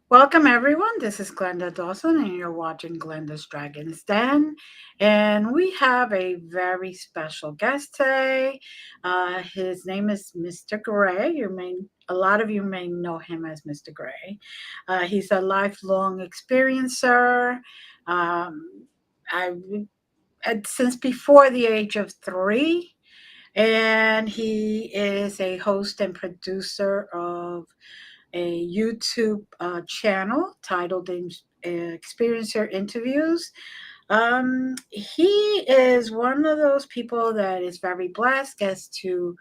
Welcome, everyone. This is Glenda Dawson, and you're watching Glenda's Dragon's Den. And we have a very special guest today. His name is Mr. Gray. A lot of you may know him as Mr. Gray. He's a lifelong experiencer. Um, I since before the age of 3, and he is a host and producer of a YouTube channel titled Experiencer Interviews. He is one of those people that is very blessed, gets to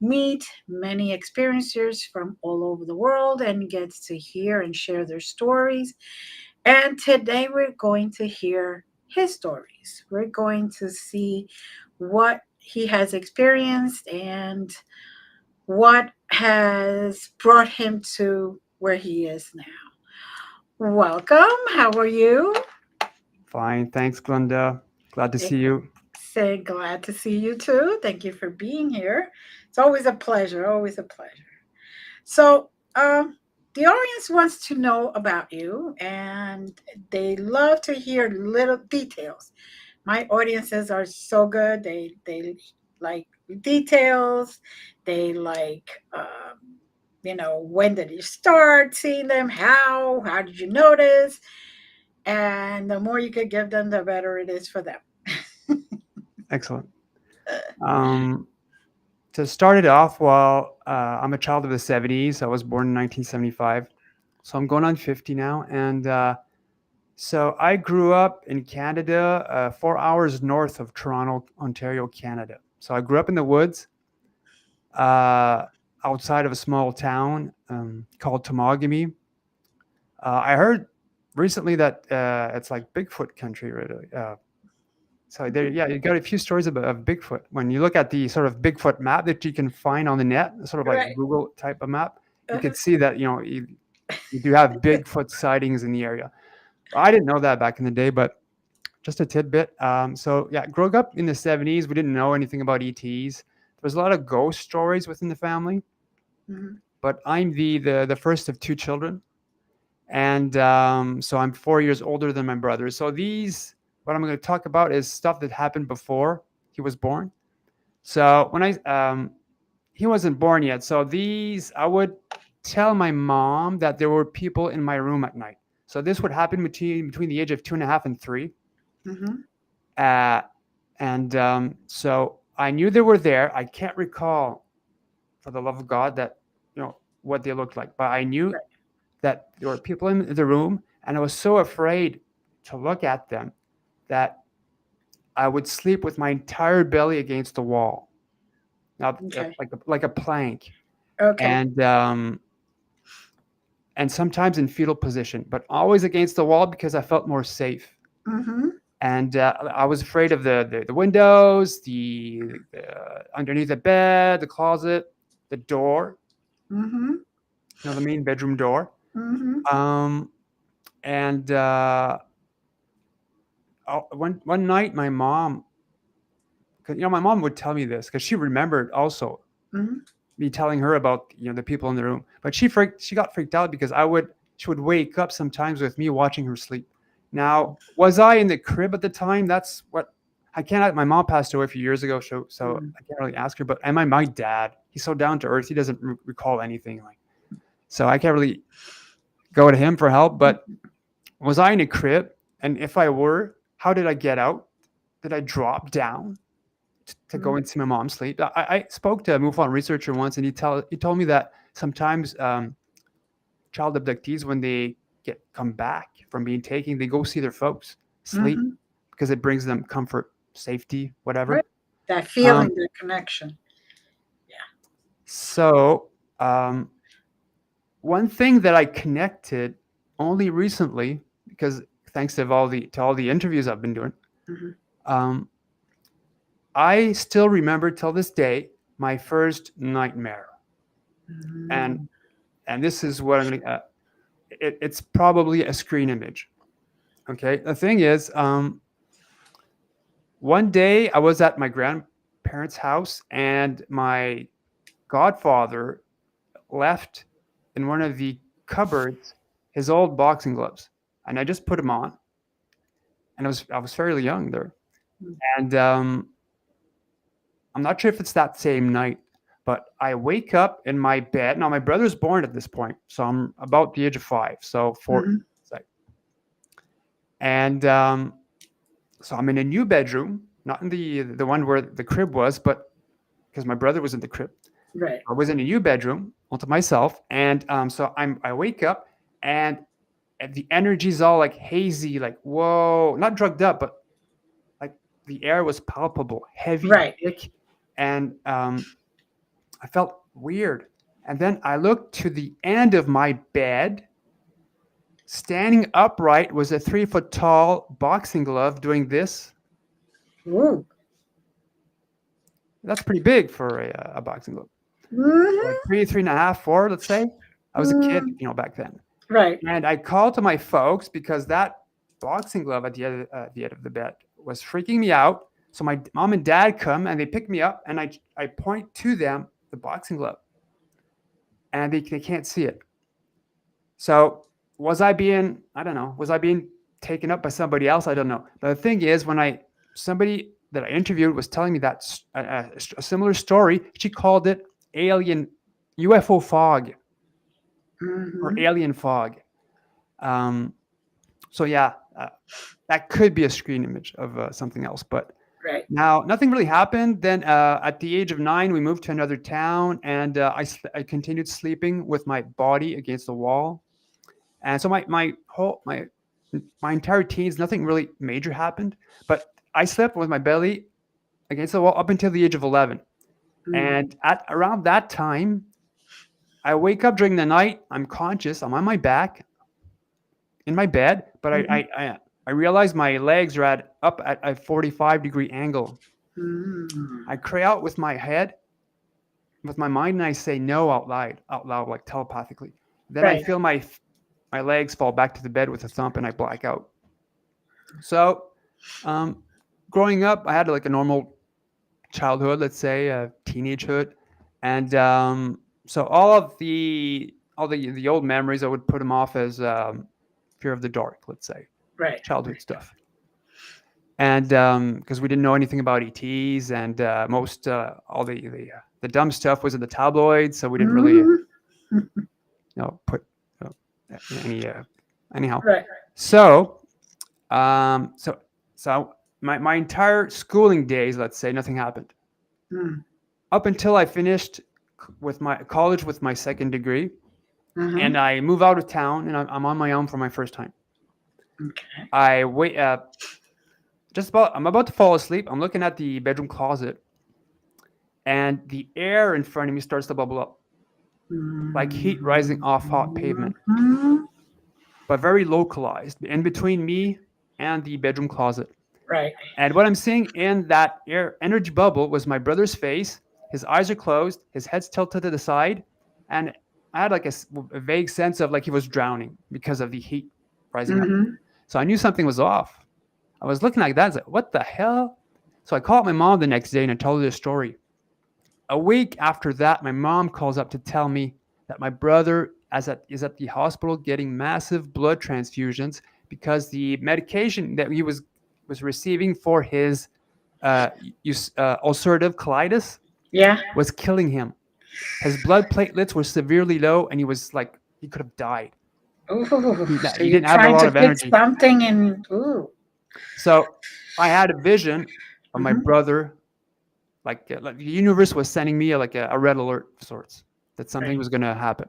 meet many experiencers from all over the world and gets to hear and share their stories. And today we're going to hear his stories. We're going to see what he has experienced and what has brought him to where he is now. Welcome. How are you? Fine, thanks, Glenda. Glad to see you. Say glad to see you too. Thank you for being here. It's always a pleasure. Always a pleasure. So, the audience wants to know about you, and they love to hear little details. My audiences are so good. They like details. They like when did you start seeing them? How did you notice? And the more you could give them, the better it is for them. Excellent. Um, to start it off, well, I'm a child of the 70s. I was born in 1975. So I'm going on 50 now. And so I grew up in Canada, 4 hours north of Toronto, Ontario, Canada. So I grew up in the woods uh, outside of a small town called Temagami. I heard recently that it's like Bigfoot country, really. So there, yeah, you got a few stories of Bigfoot. When you look at the sort of Bigfoot map that you can find on the net, sort of like Right. Google type of map, you Uh-huh. can see that you do have Bigfoot sightings in the area. I didn't know that back in the day, but just a tidbit. So yeah, growing up in the 70s, we didn't know anything about ETs. There was a lot of ghost stories within the family, Mhm. but I'm the first of two children, and so I'm 4 years older than my brother. So these, what I'm going to talk about is stuff that happened before he was born. So when he wasn't born yet. So these, I would tell my mom that there were people in my room at night. So this would happen between the age of 2.5 and 3, Mhm. uh, and so I knew they were there. I can't recall, for the love of God, that what they looked like, but I knew Right. that there were people in the room, and I was so afraid to look at them that I would sleep with my entire belly against the wall, now Okay. like a plank, Okay. and sometimes in fetal position, but always against the wall because I felt more safe. Mhm. And I was afraid of the windows, the underneath the bed, the closet, the door, Mhm. the main bedroom door. Mhm. Um, and one night, my mom, 'cause, my mom would tell me this because she remembered also Mhm. me telling her about the people in the room. But she got freaked out because she would wake up sometimes with me watching her sleep. Now, was I in the crib at the time? That's what I cannot. My mom passed away a few years ago, so Mhm. I can't really ask her. But am I my dad? He's so down to earth. He doesn't recall anything like. So I can't really go to him for help. But was I in a crib? And if I were, how did I get out? Did I drop down to go Mhm. into my mom's sleep? I spoke to a MUFON researcher once, and he told me that sometimes child abductees, when they get come back from being taken, they go see their folks, sleep, Mhm. because it brings them comfort, safety, Right. whatever. That Um, feeling, that connection. Yeah. so um, one thing that I connected only recently, because thanks to all the interviews I've been doing, Mhm. um, I still remember till this day my first nightmare, and Mhm. this is what I'm gonna. It's probably a screen image. Okay, the thing is, one day I was at my grandparents' house, and my godfather left in one of the cupboards. his old boxing gloves, and I just put them on, and I was fairly young there, and I'm not sure if it's that same night, but I wake up in my bed. Now my brother's born at this point, so I'm about the age of 5, so 4, Mhm. and so I'm in a new bedroom, not in the one where the crib was, but because my brother was in the crib. Right. I was in a new bedroom all to myself, and so I wake up, and the energy's all like hazy, like whoa, not drugged up, but like the air was palpable, heavy, Right. thick, and I felt weird. And then I looked to the end of my bed. Standing upright was a 3 foot tall boxing glove doing this. Ooh. That's pretty big for a boxing glove. Like Mhm. 3.5, 4, let's say. I was a kid, Mm. back then. Right. And I called to my folks because that boxing glove at the end of the bed was freaking me out. So my mom and dad come and they pick me up, and I point to them the boxing glove, and they can't see it. So I don't know, was I being taken up by somebody else? I don't know. But the thing is, when somebody that I interviewed was telling me that a similar story, she called it alien UFO fog or Mhm. alien fog. Um, so yeah, that could be a screen image of something else. But Right. now nothing really happened. Then at the age of 9, we moved to another town, and I continued sleeping with my body against the wall. And so my entire teens, nothing really major happened, but I slept with my belly against the wall up until the age of 11. Mm. And at around that time, I wake up during the night. I'm conscious. I'm on my back in my bed, but Mhm. I realize my legs are up at a 45-degree angle. Mm. I cry out with my head, with my mind, and I say no out loud, like telepathically. Then I Right. feel my legs fall back to the bed with a thump, and I black out. So, um, growing up, I had like a normal childhood, let's say, teenagehood, and so all the old memories, I would put them off as fear of the dark, let's say, Right. childhood stuff. And because we didn't know anything about ETs, and most all the dumb stuff was in the tabloids, so we didn't really Mhm. put any anyhow. Right. So so my entire schooling days, let's say, nothing happened Mm. up until I finished with my college with my second degree, and Mhm. I move out of town, and I'm on my own for my first time. Okay. I wait. I'm about to fall asleep. I'm looking at the bedroom closet, and the air in front of me starts to bubble up, like heat rising off hot pavement, Mhm. but very localized in between me and the bedroom closet. Right. And what I'm seeing in that air energy bubble was my brother's face. His eyes are closed, his head's tilted to the side, and I had like a vague sense of like he was drowning because of the heat rising up. Mhm. So I knew something was off. I was looking like that. I was like, what the hell? So I called my mom the next day and I told her the story. A week after that, my mom calls up to tell me that my brother is at the hospital getting massive blood transfusions because the medication that he was receiving for his ulcerative colitis Yeah. was killing him. His blood platelets were severely low, and he could have died. Ooh. So He you're didn't have a trying lot to of fix energy. something and ooh. So I had a vision of my Mhm. brother, like the universe was sending me a red alert of sorts that something Right. was going to happen.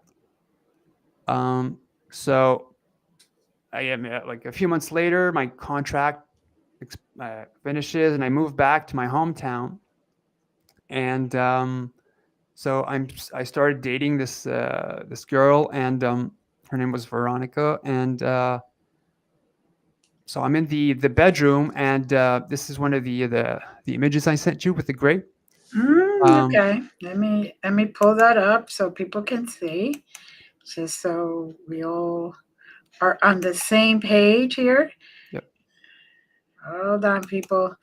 So I am like a few months later, my contract finishes, and I move back to my hometown. And so I started dating this girl, and her name was Veronica, and so I'm in the bedroom, and this is one of the images I sent you with the gray. Um, Okay. Let me pull that up so people can see, just so we all are on the same page here. yep. Hold on, people.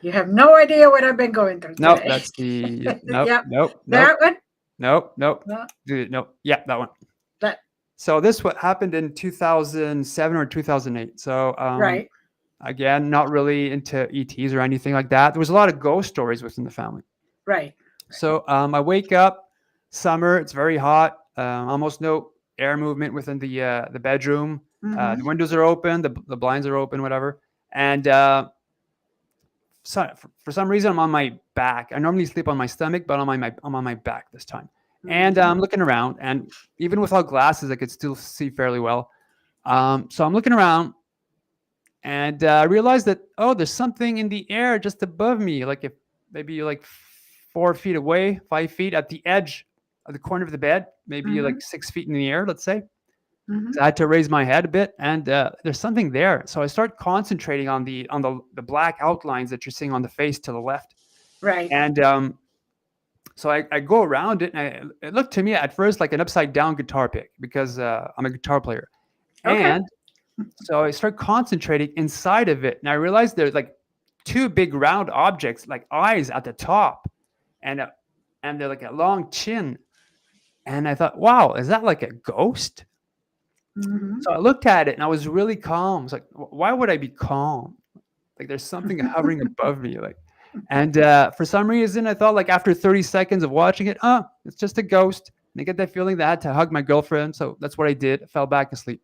You have no idea what I've been going through Nope, today. that's the nope, Yep. nope, nope, That one. nope, nope, No, nope. Yeah, that one. that. So this what happened in 2007 or 2008. So Right. again, not really into ETs or anything like that. There was a lot of ghost stories within the family. Right. Right. So I wake up, summer, it's very hot, almost no air movement within the bedroom. Mm-hmm. The windows are open, the blinds are open, whatever. And so, for some reason, I'm on my back. I normally sleep on my stomach, but I'm on my back this time. And Mm-hmm. I'm looking around, and even without glasses, I could still see fairly well. So I'm looking around, and I realized that, oh, there's something in the air just above me, like if maybe like 4 feet away, 5 feet at the edge of the corner of the bed, maybe Mm-hmm. like 6 feet in the air, let's say. Mm-hmm. So I had to raise my head a bit, and there's something there. So I start concentrating on the black outlines that you're seeing on the face to the left, Right. and so I go around it, and it looked to me at first like an upside down guitar pick because I'm a guitar player, Okay. and so I start concentrating inside of it, and I realized there's like two big round objects, like eyes at the top, and they're like a long chin. And I thought, wow, is that like a ghost? Mm-hmm. So I looked at it and I was really calm. I was like, why would I be calm? Like there's something hovering above me. Like, and for some reason, I thought like after 30 seconds of watching it, oh, it's just a ghost. And I get that feeling that I had to hug my girlfriend. So that's what I did. I fell back asleep.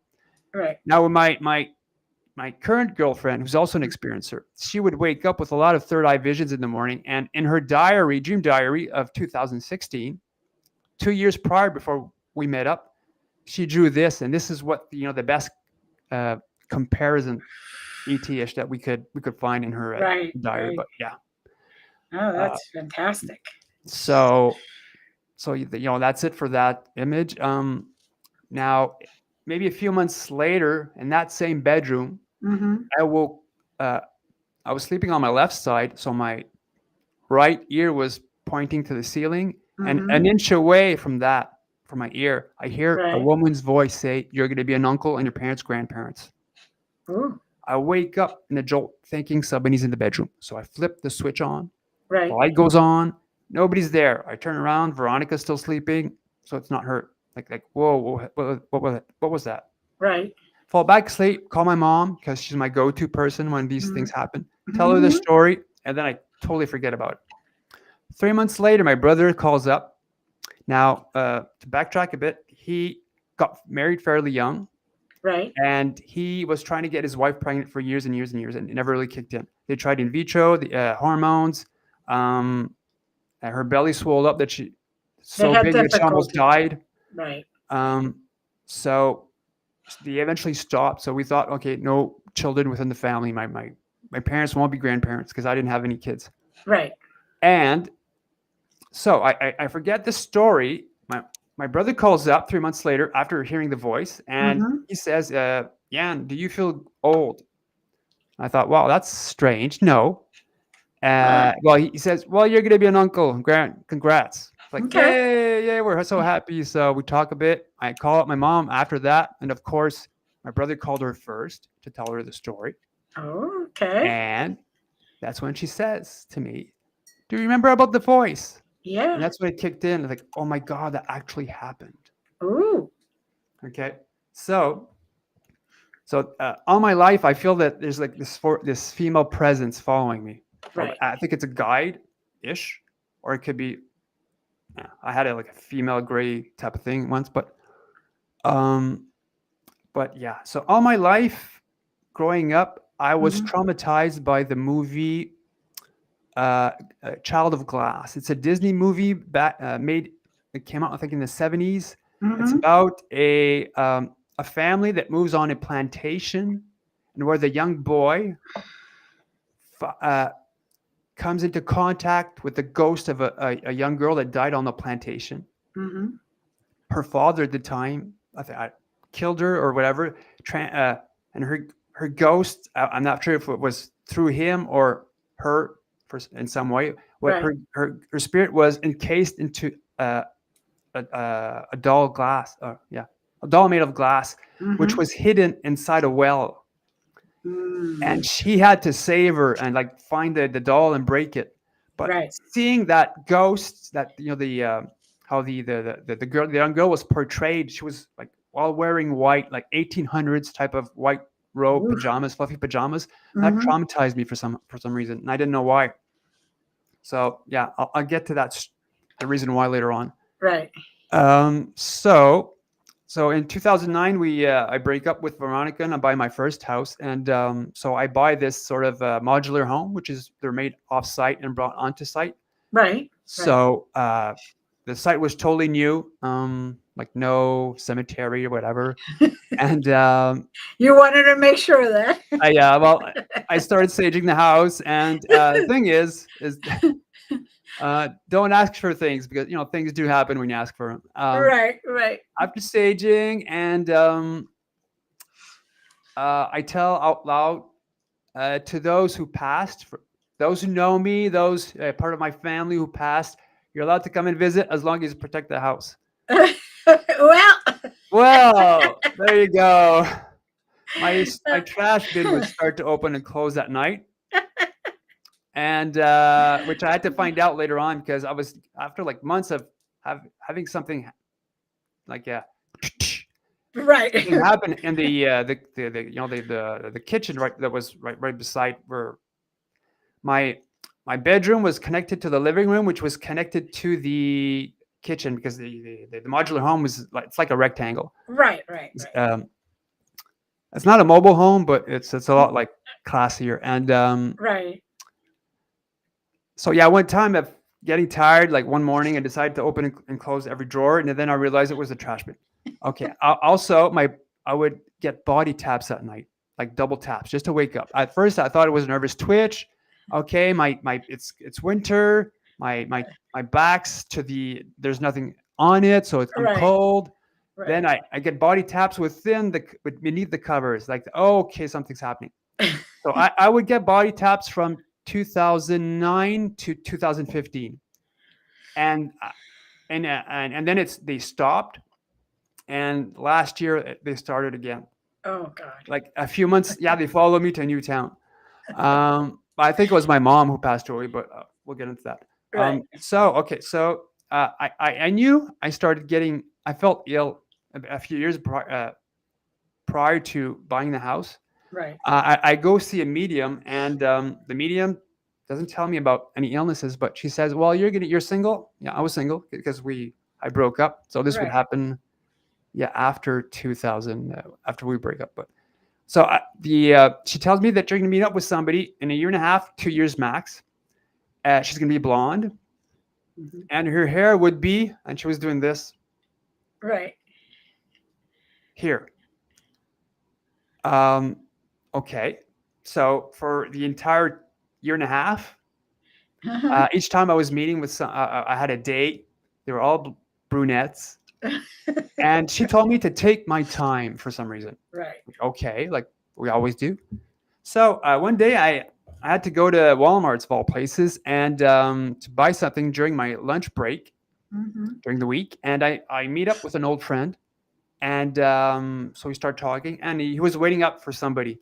Right. Now, with my current girlfriend, who's also an experiencer, she would wake up with a lot of third eye visions in the morning. And in her diary, dream diary of 2016, 2 years prior before we met up, she drew this. And this is what, the best uh, comparison ET-ish that we could find in her Right. diary. Right. But yeah, Oh, uh, that's fantastic. so that's it for that image. Now maybe a few months later, in that same bedroom, Mm-hmm. I woke. Uh, I was sleeping on my left side, so my right ear was pointing to the ceiling, and Mm-hmm. an inch away from my ear, I hear a Right. woman's voice say, "You're going to be an uncle and your parents' grandparents." Ooh. I wake up in a jolt, thinking somebody's in the bedroom. So I flip the switch on. The Right. light goes on. Nobody's there. I turn around. Veronica's still sleeping, so it's not her. Like whoa, what was that? Right. Fall back asleep. Call my mom because she's my go-to person when these Mm-hmm. things happen. Tell her the Mm-hmm. story, and then I totally forget about it. 3 months later, my brother calls up. Now, to backtrack a bit, he got married fairly young, Right. and he was trying to get his wife pregnant for years and years and years, and it never really kicked in. They tried in vitro, the hormones. Um, her belly swelled up that she They so had big that she almost difficulty. died. Right. Um, so they eventually stopped. So we thought, okay, no children within the family. My parents won't be grandparents because I didn't have any kids. Right. And so I forget the story. My brother calls up 3 months later after hearing the voice, and Mm-hmm. he says, "Jan, do you feel old?" I thought, wow, that's strange. No. Well, he says, well, you're going to be an uncle. Congrats. It's like, Okay. yay, yay, we're so happy. So we talk a bit. I call up my mom after that. And of course, my brother called her first to tell her the story. Okay. And that's when she says to me, do you remember about the voice? And Yeah. that's when it kicked in. Like, oh my God, that actually happened. Ooh. Okay. So all my life, I feel that there's like this female presence following me. Right. I think it's a guide ish, or it could be. Yeah, I had like a female gray type of thing once, um, but yeah. So all my life, growing up, I was Mm-hmm. traumatized by the movie uh, Child of Glass. It's a Disney movie made. It came out, I think, in the 70s. It's Mm-hmm. about a family that moves on a plantation, and where the young boy uh, comes into contact with the ghost of a young girl that died on the plantation. Mm-hmm. Her father at the time, I think, I killed her or whatever, and her ghost. I'm not sure if it was through him or her in some way. What Right. her spirit was encased into a doll glass. Yeah, a doll made of glass, which Mm-hmm. was hidden inside a well. Mm. And she had to save her and like find the doll and break it. But Right. seeing that ghost, that the how the young girl was portrayed, she was like while wearing white, like 1800s type of white robe Oof. pajamas, fluffy pajamas. That Mm-hmm. traumatized me for some reason, and I didn't know why. So yeah, I'll get to that the reason why later on. Right. Um, so so in 2009, I break up with Veronica and I buy my first house, and so I buy this sort of modular home, which is they're made off site and brought onto site. Right. Right. So the site was totally new, like no cemetery or whatever, and You wanted to make sure of that. I started staging the house, and the thing is don't ask for things because things do happen when you ask for them. Right. Right. After staging, and I tell out loud to those who passed, for those who know me, those part of my family who passed, you're allowed to come and visit as long as you protect the house. Well. Well, there you go. My trash bin would start to open and close at night, and which I had to find out later on because I was after like months of having something like Right. something happened in the kitchen that was right beside where my my bedroom was connected to the living room, which was connected to the kitchen because the modular home was like it's like a rectangle. Right. Right. Right. Um, it's not a mobile home, but it's a lot like classier. And Right. so yeah, one time of getting tired, like one morning, I decided to open and close every drawer, and then I realized it was a trash bin. Okay. Also, I would get body taps at night, like double taps, just to wake up. At first, I thought it was a nervous twitch. Okay, it's winter. My back's to there's nothing on it, so I'm Right. cold. Then Right. I get body taps beneath the covers, like okay, something's happening. So I would get body taps from 2009 to 2015, and and then they stopped, and last year they started again. Oh God. Like a few months, yeah, they followed me to a new town. I think it was my mom who passed away, but we'll get into that. Right. So okay, so I knew I felt ill a few years prior to buying the house. Right. I go see a medium, and the medium doesn't tell me about any illnesses, but she says, "Well, you're single." Yeah, I was single because I broke up, so this would Right. happen, yeah, after 2000, after we break up. But so she tells me that you're going to meet up with somebody in a year and a half, 2 years max. She's going to be blonde, Mhm. and her hair would be, and she was doing this Right. here. Um, okay, so for the entire year and a half, each time I was meeting with I had a date. They were all brunettes, and she told me to take my time for some reason. Right. Okay, like we always do. So one day I had to go to Walmart's of all places and to buy something during my lunch break Hmm. during the week, and I meet up with an old friend, and so we start talking, and he was waiting up for somebody.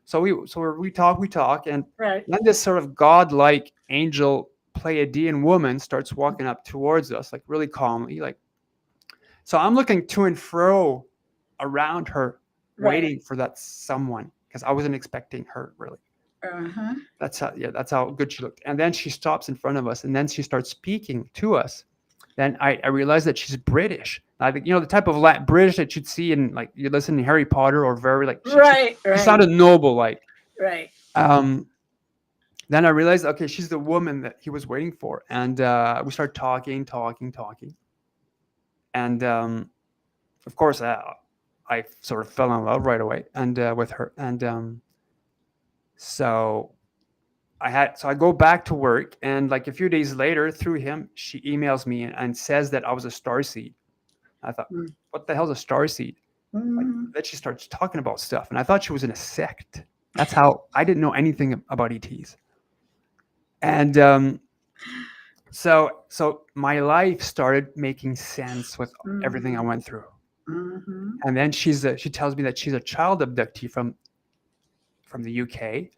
So we talk, and Right. then this sort of godlike angel Pleiadian woman starts walking up towards us, like really calmly, like. So I'm looking to and fro around her, Right. waiting for that someone because I wasn't expecting her really. Uh-huh. That's how good she looked. And then she stops in front of us, and then she starts speaking to us. Then I realized that she's British. I think the type of British that you'd see in like you listen to Harry Potter or very like Right. she Right. sounded noble like. Right. Um, then I realized okay, she's the woman that he was waiting for, and we started talking, and of course I sort of fell in love right away and with her, and so I go back to work, and like a few days later, through him, she emails me and says that I was a star seed. I thought, what the hell's a star seed? Like Mm-hmm. then she starts talking about stuff, and I thought she was in a sect. That's how I didn't know anything about ETs, and so my life started making sense with everything I Mm-hmm. went through. Mm-hmm. And then she tells me that she's a child abductee from the UK.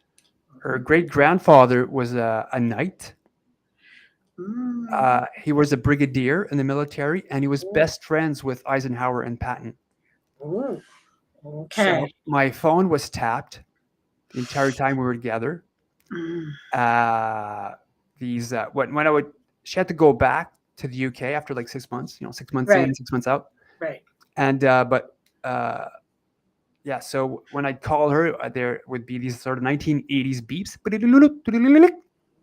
Her great grandfather was a knight. Mm-hmm. He was a brigadier in the military, and he was Oh, best friends with Eisenhower and Patton. Ooh. Okay. So my phone was tapped the entire time we were together. Mm. When I would, she had to go back to the UK after like 6 months. 6 months Right. in, 6 months out, Right. and but yeah. So when I'd call her, there would be these sort of 1980s beeps, and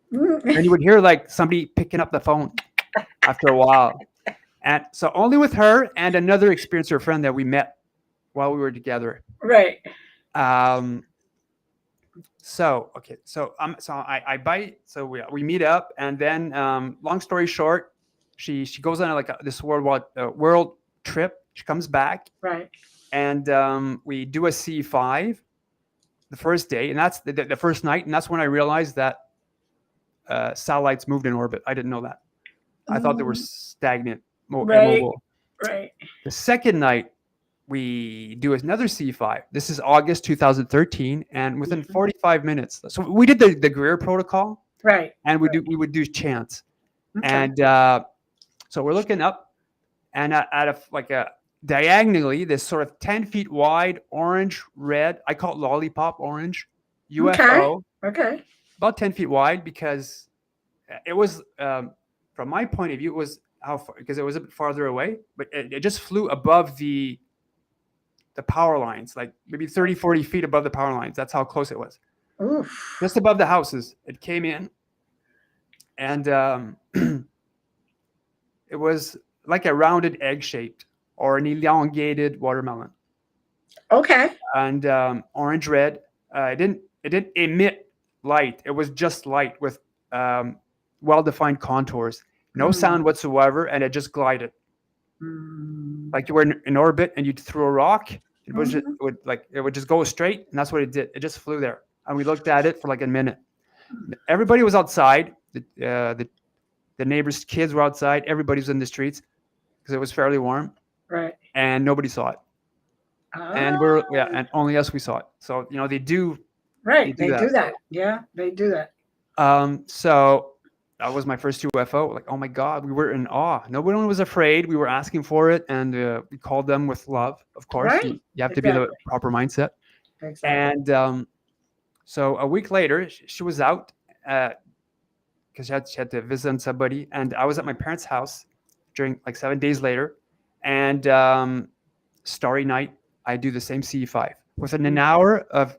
you Mm. would hear like somebody picking up the phone after a while. And so only with her and another experiencer friend that we met while we were together. Right. Um, so bite. So we meet up, and then long story short, she goes on like this world trip. She comes back, Right. and we do a C5 the first day, and that's the first night, and that's when I realized that satellites moved in orbit. I didn't know that. I thought they were Mm. stagnant, Right. immobile. Right. The second night, we do another C5. This is August 2013, and within Mhm. 45 minutes, so we did the Greer protocol, Right. and Right. we would do chants, Okay. and so we're looking up, and at a diagonally, this sort of 10 feet wide, orange, red, I call it lollipop orange, Okay. UFO, Okay. about 10 feet wide, because it was, from my point of view, it was how far, because it was a bit farther away, but it just flew above the power lines, like maybe 30, 40 feet above the power lines. That's how close it was. Oof. Just above the houses. It came in, and it was like a rounded egg shaped or an elongated watermelon, Okay. and orange red. It didn't emit light. It was just light with well defined contours, no Mm. sound whatsoever, and it just glided Mm. like you were in orbit and you threw a rock. Mhm. It would just go straight, and that's what it did. It just flew there, and we looked at it for like a minute. Everybody was outside. The neighbors' kids were outside. Everybody was in the streets because it was fairly warm, Right. and nobody saw it. And Ah. and only us we saw it. So they Right. do They that. do that. Yeah, they do that. So that was my first UFO. Like, oh my God, we were in awe. Nobody was afraid. We were asking for it, and we called them with love. Of course, Right. you have to be the Exactly. proper mindset. Exactly. And so a week later, she was out because she had to visit on somebody, and I was at my parents' house during like 7 days later, and starry night, I do the same C5 within an Mm. hour of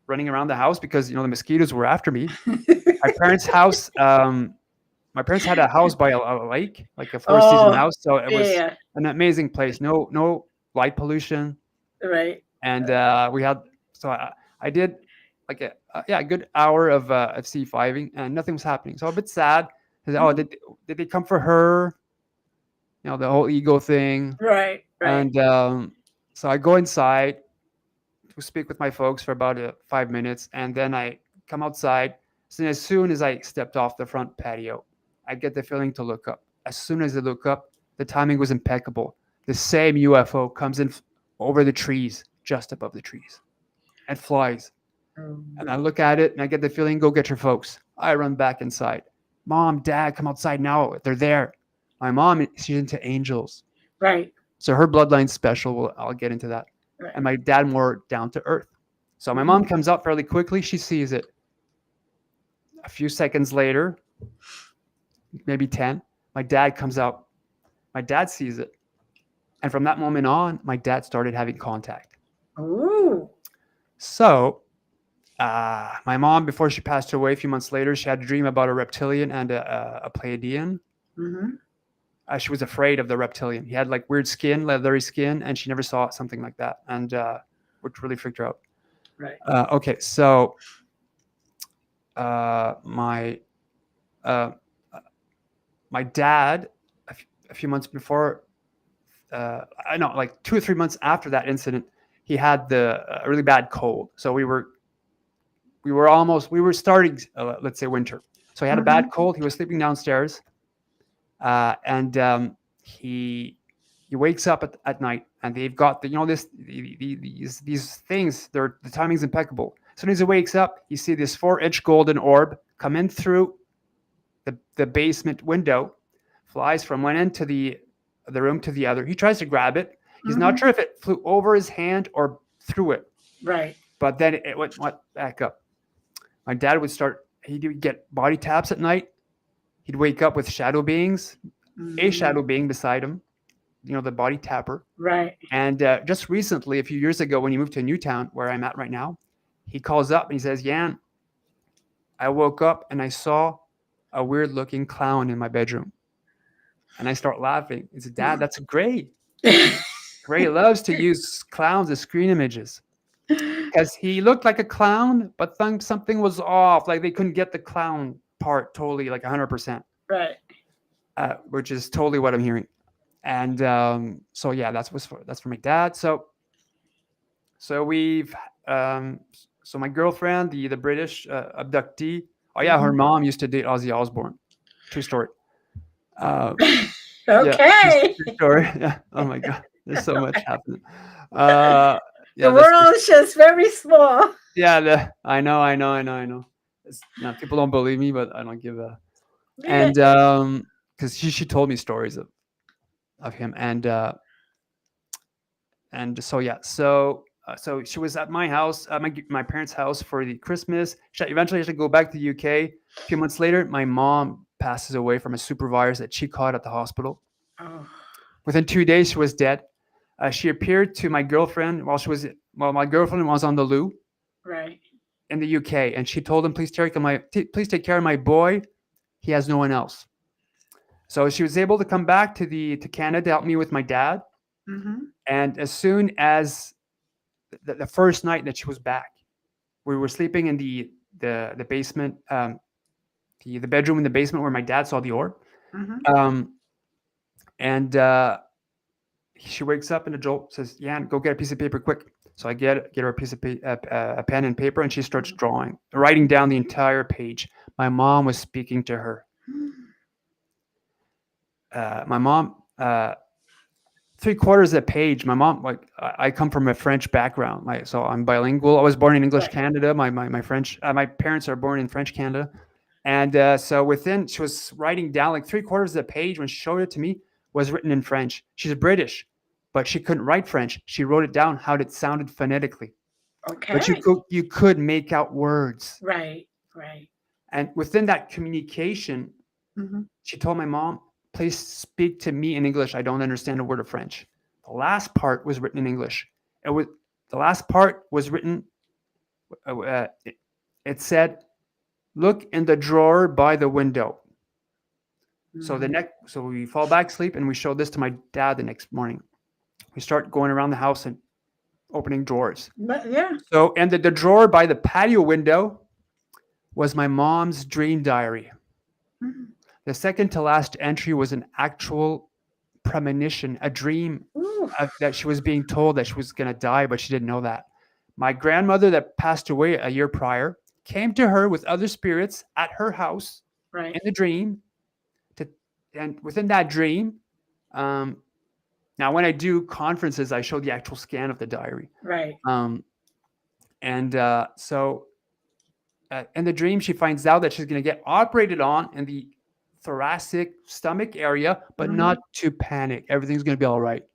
running around the house because the mosquitoes were after me. My parents' house. My parents had a house by a lake, like a four season Oh, house, so it was yeah. an amazing place. No light pollution, Right. and we had so I did like a good hour of C5ing, and nothing was happening. So a bit sad. I said, oh, Mhm. did they come for her? The whole ego thing, Right. Right. and so I go inside to speak with my folks for about 5 minutes, and then I come outside. So as soon as I stepped off the front patio, I get the feeling to look up. As soon as I look up, the timing was impeccable. The same UFO comes in over the trees, just above the trees, and flies. And I look at it, and I get the feeling, go get your folks. I run back inside. Mom, Dad, come outside now. They're there. My mom, she's into angels. Right. So her bloodline's special. I'll get into that. And Right. my dad more down to earth. So my mom Mhm. comes out fairly quickly. She sees it. A few seconds later, maybe 10, my dad comes out. My dad sees it. And from that moment on, my dad started having contact. Ooh. So my mom, before she passed away a few months later, she had a dream about a reptilian and a Pleiadian. Mhm. She was afraid of the reptilian. He had like weird skin, leathery skin, and she never saw something like that, and which really freaked her out. Right. Okay, so my uh, my dad, a few months before, I know, like 2 or 3 months after that incident, he had the really bad cold. So we were starting, let's say, winter. So he had a bad Mhm. cold. He was sleeping downstairs, and he wakes up at night, and they've got these things. The timing's impeccable. As soon as he wakes up, you see this 4-inch golden orb come in through the basement window, flies from one end to the room to the other. He tries to grab it. He's not Mhm. sure if it flew over his hand or through it, Right. but then it went back up. My dad would start. He'd get body taps at night. He'd wake up with shadow beings, a Mhm. shadow being beside him. The body tapper. Right. And just recently, a few years ago, when he moved to Newtown, where I'm at right now, he calls up and he says, "Yan, I woke up and I saw a weird looking clown in my bedroom." And I start laughing. He said, "Dad, that's great. Gray loves to use clowns as screen images." Because he looked like a clown, but something was off. Like they couldn't get the clown part totally, like 100%, Right. which is totally what I'm hearing. And so yeah, that's for my dad. So we've so my girlfriend, the British abductee. Oh yeah, her Mhm. mom used to date Ozzy Osbourne. True story. Uh, yeah, Okay. true story. Yeah. Oh my god, there's so much happening. Uh, The yeah, that's for world is just very small. yeah. I know. Now people don't believe me, but I don't give a. Yeah. And because she told me stories of him, and so yeah, so she was at my house, my parents' house for the Christmas. Eventually, she had to go back to the UK. A few months later, my mom passes away from a super virus that she caught at the hospital. Oh, Within 2 days, she was dead. She appeared to my girlfriend while my girlfriend was on the loo right. in the UK, and she told him, please take care of my boy. He has no one else." So she was able to come back to Canada to help me with my dad. Mhm. And as soon as the first night that she was back, we were sleeping in the basement, the bedroom in the basement where my dad saw the orb. Mhm. Um, and she wakes up and Joel says, "Yan, go get a piece of paper quick." So I get her a piece of a pen and paper, and she starts drawing, writing down the entire page. My mom was speaking to her. My mom, 3/4 of the page. My mom, like I come from a French background, so I'm bilingual. I was born in English Right. Canada. My French, my parents are born in French Canada, and so she was writing down like 3/4 of the page when she showed it to me was written in French. She's British, but she couldn't write French. She wrote it down how it sounded phonetically, but Okay. you could make out words, Right. Right. and within that communication, Mhm. she told my mom, "Please speak to me in English. I don't understand a word of French." The last part was written in English. It was the last part was written. It said, "Look in the drawer by the window." Mhm. So we fall back asleep, and we showed this to my dad the next morning. We start going around the house and opening drawers. But yeah. So, and the drawer by the patio window was my mom's dream diary. Mhm. The second to last entry was an actual premonition, a dream Ooh. that she was being told that she was going to die, but she didn't know that. My grandmother, that passed away a year prior, came to her with other spirits at her house Right. in the dream. To, and within that dream, um, now when I do conferences, I show the actual scan of the diary. Right. Um, and so in the dream, she finds out that she's going to get operated on in the thoracic stomach area, but not Mhm. to panic. Everything's going to be all right.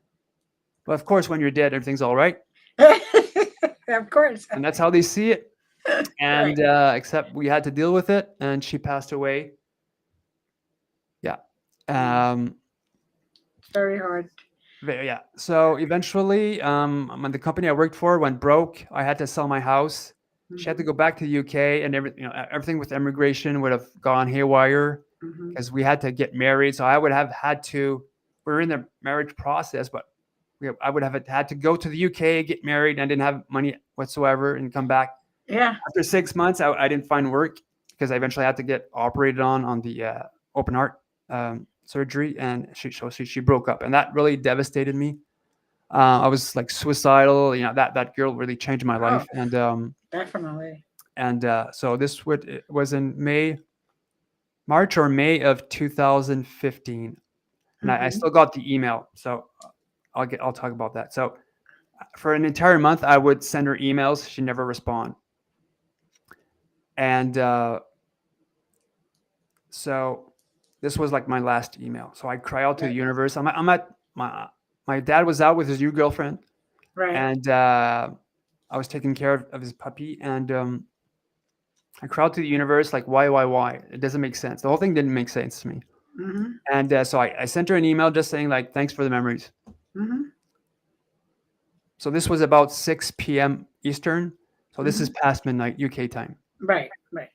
But of course, when you're dead, everything's all right. Of course. And that's how they see it. Right. And except we had to deal with it, and she passed away. Yeah. Mm. Um, It's very hard. yeah. So eventually, when the company I worked for went broke, I had to sell my house. She had to Mhm. go back to the UK, and everything with immigration would have gone haywire Mhm. because we had to get married. So I would have had to. We were in the marriage process, but I would have had to go to the UK, get married, and I didn't have money whatsoever, and come back. Yeah. After 6 months, I didn't find work because I eventually had to get operated on the open heart surgery, and she broke up, and that really devastated me. I was like suicidal. That girl really changed my Oh, life, definitely. and so it was in March or May of 2015, and I Mhm. still got the email. So I'll talk about that. So for an entire month, I would send her emails. She never respond, and so this was like my last email. So I cry out to the Right. universe. I'm at my dad was out with his new girlfriend, Right. and I was taking care of his puppy, and I crawled to the universe like, why? It doesn't make sense. The whole thing didn't make sense to me. Mhm. And so I sent her an email just saying like, thanks for the memories. Mhm. So this was about 6 p.m. Eastern. So this is Mhm. past midnight UK time. Right. Right.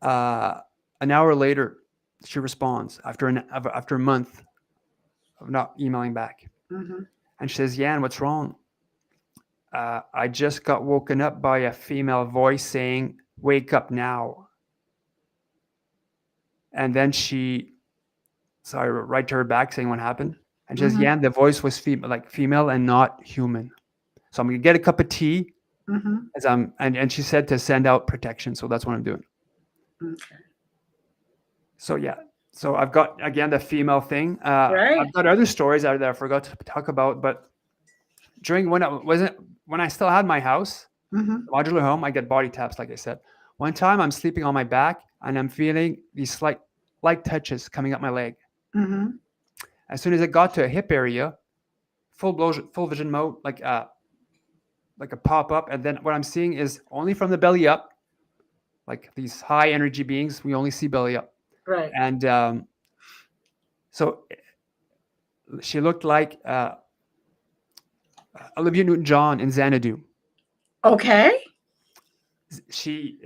Uh, an hour later, she responds after a month of not emailing back, Mhm. and she says, "Yan, what's wrong? I just got woken up by a female voice saying, 'Wake up now.'" And then so I write to her back saying what happened, and she says, Mhm. "Yan, the voice was female and not human. So I'm gonna get a cup of tea Mhm. as and she said to send out protection, so that's what I'm doing." Okay. So yeah, so I've got again the female thing. Right. I've got other stories out there I forgot to talk about, but during when I still had my house, Mhm. modular home, I get body taps, like I said. One time I'm sleeping on my back and I'm feeling these slight light touches coming up my leg. Mhm. As soon as it got to a hip area, full vision mode, like a pop up, and then what I'm seeing is only from the belly up, like these high energy beings. We only see belly up, Right. and so she looked like Olivia Newton-John in Xanadu. Okay. She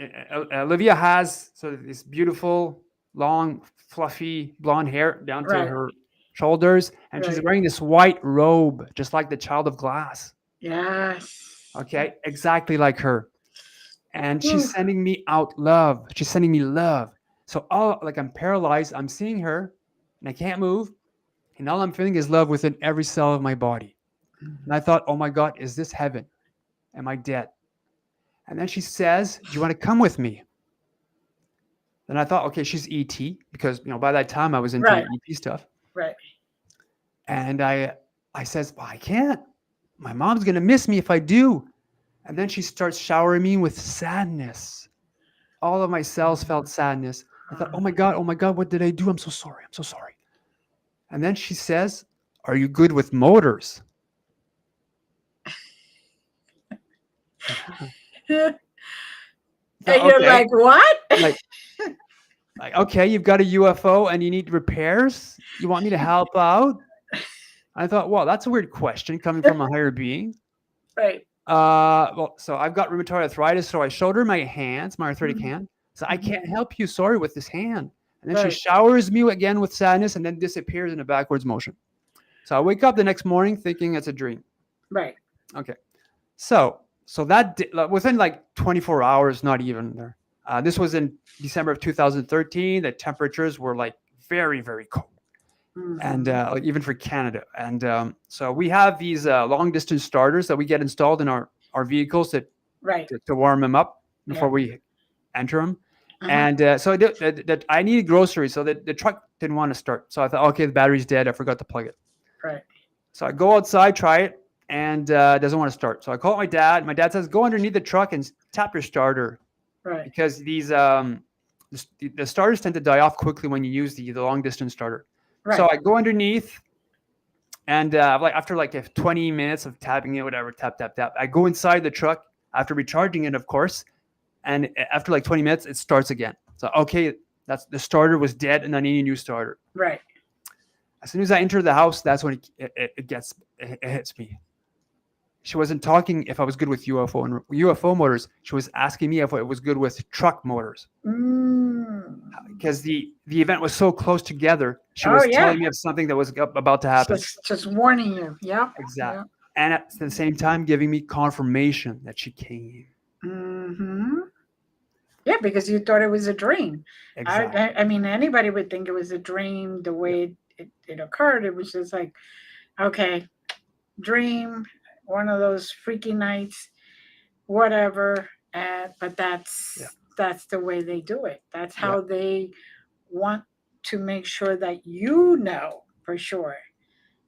Olivia has sort of this beautiful, long, fluffy blonde hair down to Right. her shoulders, and she's Right. wearing this white robe, just like the Child of Glass. Yes. Okay, exactly like her. And she's Ooh. sending me out love. She's sending me love. So all like I'm paralyzed. I'm seeing her, and I can't move, and all I'm feeling is love within every cell of my body. And I Mhm. thought, oh my God, is this heaven? Am I dead? And then she says, "Do you want to come with me?" Then I thought, okay, she's ET because by that time I was into Right. ET stuff, Right. and I says, "Well, I can't. My mom's gonna miss me if I do." And then she starts showering me with sadness. All of my cells felt sadness. I thought, oh my God, what did I do? I'm so sorry. I'm so sorry. And then she says, "Are you good with motors?" And So, you're okay, like, what? like okay, you've got a UFO and you need repairs. You want me to help out? I thought, well, that's a weird question coming from a higher being. Right. Well, so I've got rheumatoid arthritis, so I showed her my hands, my arthritic Mhm. hand. So I Mhm. can't help you, sorry, with this hand. And then she Right. showers me again with sadness and then disappears in a backwards motion. So I wake up the next morning thinking it's a dream. Right. Okay. So within like 24 hours, not even there. This was in December of 2013. The temperatures were like very, very cold, and Mhm. like even for Canada. And so we have these long distance starters that we get installed in our vehicles Right. to warm them up before Yeah. we enter them. Uh-huh. And so I needed groceries, so the truck didn't want to start. So I thought, okay, the battery's dead. I forgot to plug it. Right. So I go outside, try it, and it doesn't want to start. So I call my dad. My dad says, "Go underneath the truck and tap your starter Right. because the starters tend to die off quickly when you use the long distance starter." So Right. I go underneath, and like after like 20 minutes of tapping it, whatever, tap tap tap, I go inside the truck after recharging it, of course, and after like 20 minutes, it starts again. So okay, that's the starter was dead, and I need a new starter. Right. As soon as I enter the house, that's when it hits me. She wasn't talking if I was good with UFO motors. She was asking me if it was good with truck motors Mm. because the event was so close together. She Oh was yeah. telling me of something that was about to happen. Just warning you. Yep. Exactly. Yep. And at the same time, giving me confirmation that she came. Mm-hmm. Yeah, because you thought it was a dream. Exactly. I mean, anybody would think it was a dream the Yeah. way it occurred. It was just like, okay, dream, one of those freaky nights, whatever. But Yeah. that's the way they do it. That's Yeah. how they want to make sure that you know for sure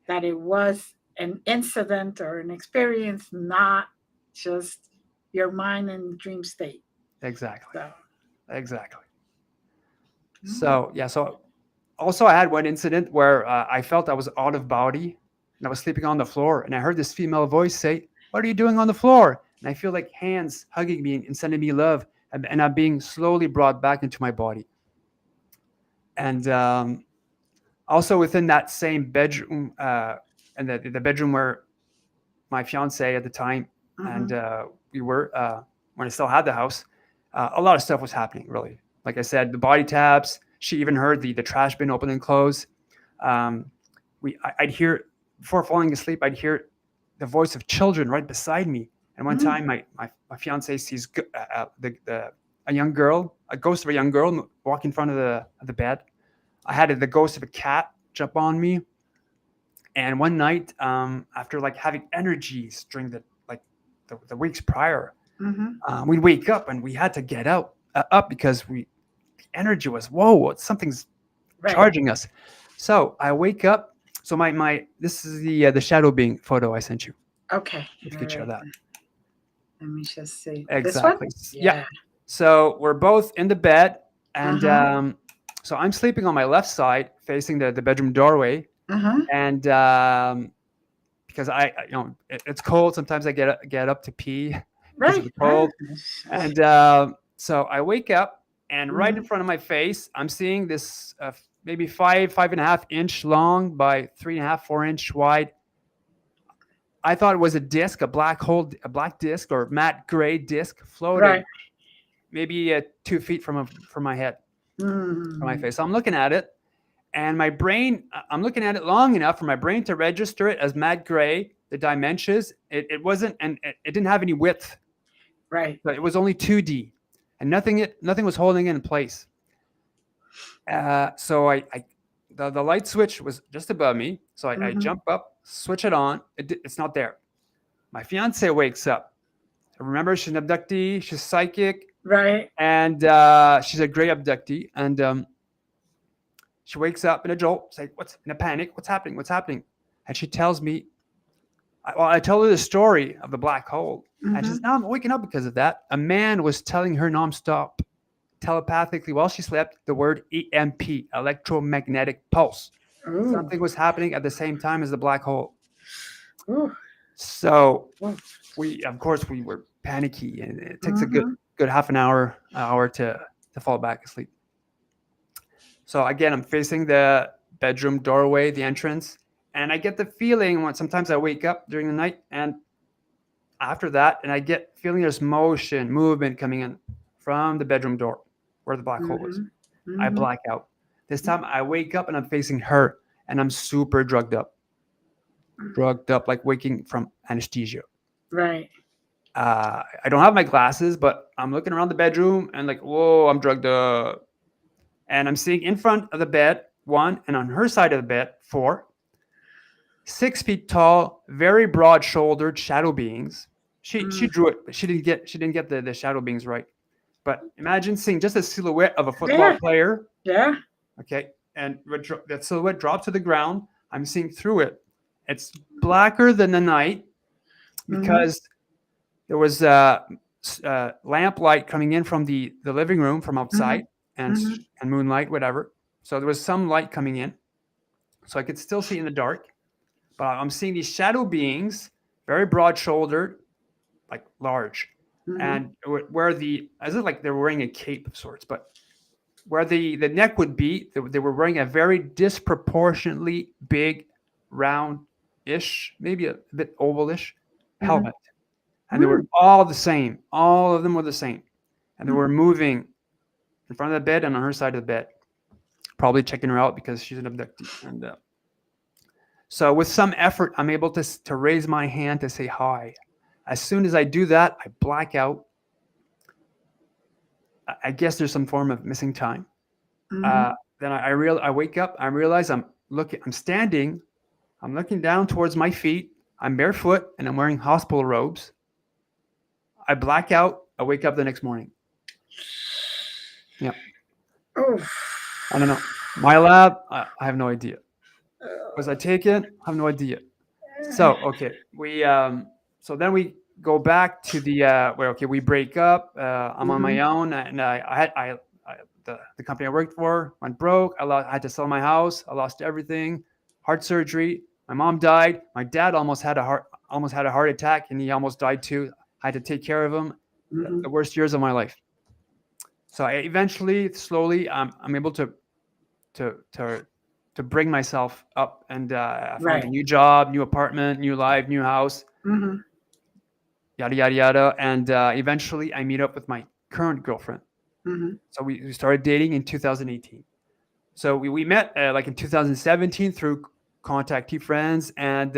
that it was an incident or an experience, not just your mind in dream state. Exactly. So, Exactly. mm, So yeah. So also, I had one incident where I felt I was out of body, and I was sleeping on the floor, and I heard this female voice say, "What are you doing on the floor?" And I feel like hands hugging me and sending me love, and I'm being slowly brought back into my body. And also within that same bedroom, and the bedroom where my fiance at the time, and Mm-hmm. we were when I still had the house. A lot of stuff was happening. Really, like I said, the body taps. She even heard the trash bin open and close. Um, I'd hear before falling asleep. I'd hear the voice of children right beside me. And one Mm-hmm. time, my fiance sees a young girl, a ghost of a young girl, walk in front of the bed. I had the ghost of a cat jump on me, and one night, after like having energies during the weeks prior, Mm-hmm. we'd wake up and we had to get out up because the energy was whoa, something's Right. charging us. So I wake up. So my this is the shadow being photo I sent you. Okay. If you All could share right. that. Let me just see. This one? Exactly. Yeah. Yeah. So we're both in the bed, and Uh-huh. so I'm sleeping on my left side, facing the bedroom doorway, Uh-huh. and because it's cold. Sometimes I get up to pee because of Right. the cold, It's- and so I wake up, and right in Mhm. front of my face, I'm seeing this maybe 5.5 inch long by 3.5 4 inch wide. I thought it was a disc, a black hole, a black disc or matte gray disc Right. floating maybe 2 feet from my head, from my Mm. face. So I'm looking at it, and my brain, I'm looking at it long enough for my brain to register it as matte gray, the dimensions. It wasn't, and it didn't have any width. Right. So it was only 2D, and nothing was holding it in place. So the light switch was just above me. So I Mm-hmm. jump up, switch it on. It's not there. My fiance wakes up. Remember, she's an abductee. She's psychic, Right. and she's a great abductee. And she wakes up in a jolt, say, "What's in a panic? What's happening? What's happening?" And she tells me, I tell her the story of the black hole, and she says, Mm-hmm. "Now I'm waking up because of that." A man was telling her nonstop, telepathically, while she slept, the word EMP, electromagnetic pulse. Ooh. Something was happening at the same time as the black hole. Ooh. So Ooh. of course, we were panicky, and it takes a good Mm-hmm. good half an hour to fall back asleep. So again, I'm facing the bedroom doorway, the entrance, and I get the feeling when sometimes I wake up during the night, and after that, and I get feeling there's motion, movement coming in from the bedroom door where the black hole was. Mm-hmm. I Mm-hmm. black out. This time I wake up and I'm facing her, and I'm super drugged up like waking from anesthesia. Right. I don't have my glasses, but I'm looking around the bedroom and like, whoa, I'm drugged up. And I'm seeing in front of the bed one, and on her side of the bed four, 6 feet tall, very broad shouldered shadow beings. She Mm. drew it, but she didn't get the shadow beings right. But imagine seeing just a silhouette of a football Yeah. player. Yeah. Okay, and that silhouette dropped to the ground. I'm seeing through it. It's blacker than the night Mm-hmm. because there was lamp light coming in from the living room from Mm-hmm. outside, and Mm-hmm. and moonlight, whatever. So there was some light coming in, so I could still see in the dark. But I'm seeing these shadow beings, very broad shouldered, like large, Mm-hmm. and where the as if like they're wearing a cape of sorts, but where the neck would be, they were wearing a very disproportionately big, round-ish, maybe a bit ovalish Mm-hmm. helmet, and they were all the same. All of them were the same, and they Mm. were moving in front of the bed and on her side of the bed, probably checking her out because she's an abductee. And so, with some effort, I'm able to raise my hand to say hi. As soon as I do that, I black out. I guess there's some form of missing time. Mm-hmm. Uh, then I wake up. I realize I'm standing. I'm looking down towards my feet. I'm barefoot and I'm wearing hospital robes. I black out. I wake up the next morning. Yeah, Oh. I don't know. My lab, I have no idea. Was I taken? I have no idea. So okay, so then we go back to the where okay we break up. I'm on Mm-hmm. my own, and the company I worked for went broke. I had to sell my house. I lost everything. Heart surgery. My mom died. My dad almost had a heart attack, and he almost died too. I had to take care of him. Mm-hmm. The worst years of my life. So I eventually, slowly, I'm able to to to bring myself up, and I found a Right. new job, new apartment, new life, new house, Mm-hmm. yada yada yada, and eventually I meet up with my current girlfriend. Mm-hmm. So we started dating in 2018. So we met like in 2017 through contactee friends, and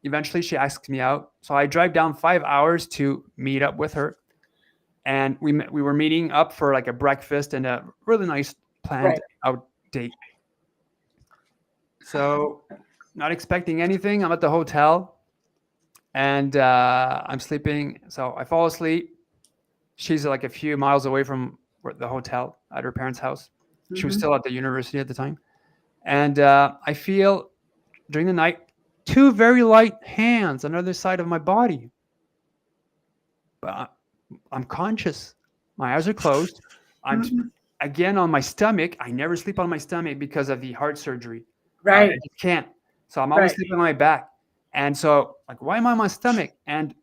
eventually she asked me out. So I drive down 5 hours to meet up with her, and we were meeting up for like a breakfast and a really nice planned Right. out date. So not expecting anything. I'm at the hotel, and I'm sleeping. So I fall asleep. She's like a few miles away from the hotel at her parents' house. She was Mm-hmm. still at the university at the time. And I feel during the night two very light hands on the other side of my body. But I'm conscious. My eyes are closed. I'm Mm-hmm. again on my stomach. I never sleep on my stomach because of the heart surgery. I Right. just can't. So I'm always Right. sleeping on my back. And so, like, why am I on my stomach? And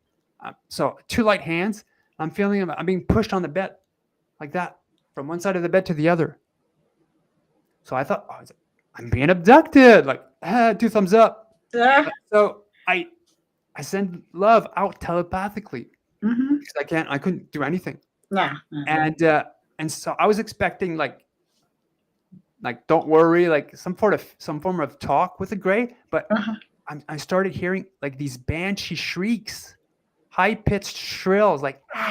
so, two light hands. I'm feeling I'm being pushed on the bed like that from one side of the bed to the other. So I thought, oh, I'm being abducted. Like, two thumbs up. Yeah. So I send love out telepathically Mm-hmm. because I couldn't do anything. Yeah. Uh-huh. And so I was expecting like don't worry, like some form of talk with the gray, but Uh-huh. I started hearing like these banshee shrieks, high pitched shrills, like what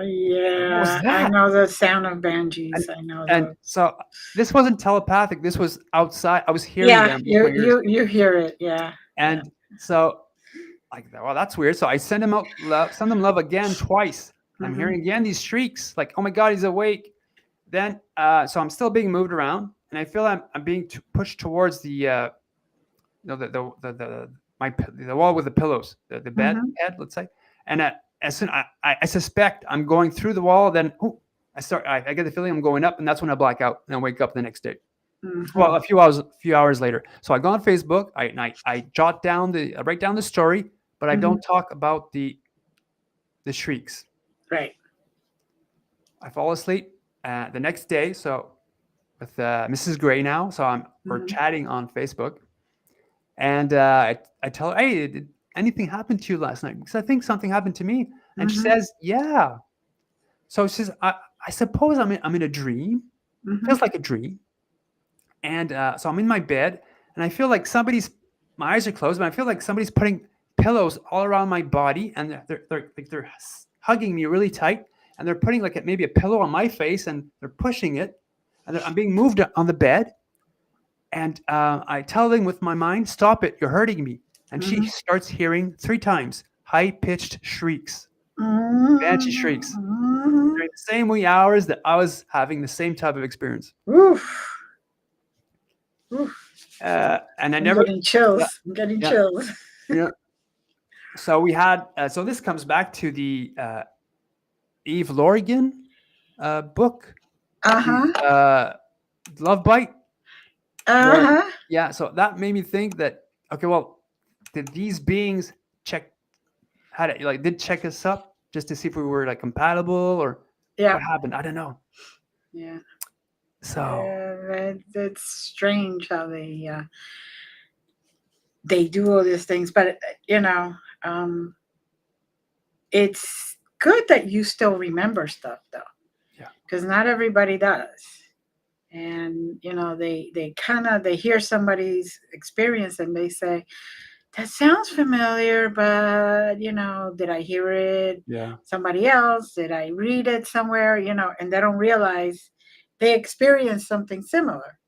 was Yeah. I that? know the sound of And banshees. I know and those. so this wasn't telepathic. This was outside. I was hearing Yeah. them with my You ears, you you hear it. Yeah. Yeah. and so like, well, that's weird. So I send him out, send them love again twice. And I'm Mm-hmm. hearing again these shrieks, like, oh my god, he's awake. Then, so I'm still being moved around, and I feel I'm being pushed towards the wall with the pillows, the bed Mm-hmm. head, let's say. And as soon I suspect I'm going through the wall, then I get the feeling I'm going up, and that's when I black out and I wake up the next day. Well, Mm-hmm. a few hours later. So I go on Facebook. I I write down the story, but I Mm-hmm. don't talk about the shrieks. Right. I fall asleep the next day. So with Mrs. Gray now. So we're Mm-hmm. chatting on Facebook, and I tell her, "Hey, did anything happen to you last night? Because I think something happened to me." And she Mm-hmm. says, "Yeah." So she says, "I suppose I'm in a dream. Mm-hmm. Feels like a dream." And so I'm in my bed, and I feel like my eyes are closed, but I feel like somebody's putting pillows all around my body, and they're hugging me really tight, and they're putting like maybe a pillow on my face, and they're pushing it, and I'm being moved on the bed, and I tell them with my mind, "Stop it! You're hurting me." And she Mm-hmm. starts hearing 3 times high pitched shrieks, banshee shrieks, Mm-hmm. during the same wee hours that I was having the same type of experience. Oof. Oof. And I I'm never, getting yeah, chills. I'm getting yeah, chills. yeah. So we had, so this comes back to the Eve Lorigan book, the Uh-huh. Love Bite, where, Uh-huh. yeah, so that made me think that, okay, well, did these beings check, did check us up just to see if we were like compatible or Yeah. what happened? I don't know. Yeah. So, It's strange how they do all these things, but you know, um, it's good that you still remember stuff though, yeah, because not everybody does. And you know, they kind of they hear somebody's experience and they say that sounds familiar, but you know, did I hear it yeah, somebody else? Did I read it somewhere? You know, and they don't realize they experienced something similar.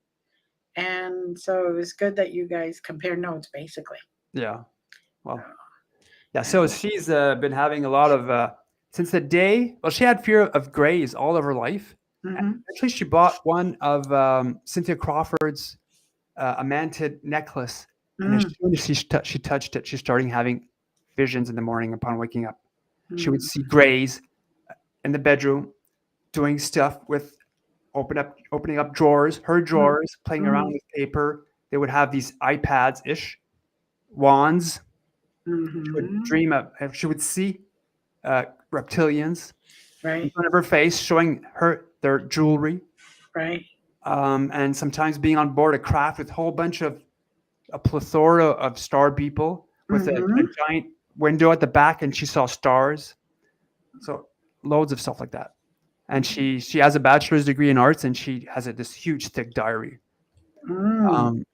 And so it was good that you guys compare notes, basically. yeah. Well, Oh, yeah. So and she's been having a lot of, since the day, well, she had fear of grays all of her life. mm-hmm, Actually, she bought one of Cynthia Crawford's a manted necklace, and as mm-hmm, soon as she touched it, she started having visions in the morning upon waking up. She would mm-hmm, see grays in the bedroom doing stuff with. opening up drawers, her drawers, playing around Mm-hmm. with paper. They would have these iPads-ish, wands. She would Mm-hmm. dream of, she would see uh, reptilians in Right. front of her face, showing her their jewelry, Right. and sometimes being on board a craft with a whole bunch of a plethora of star people with a Mm-hmm. giant window at the back, and she saw stars. So loads of stuff like that. And she has a bachelor's degree in arts, and she has this huge thick diary. Mm. Um,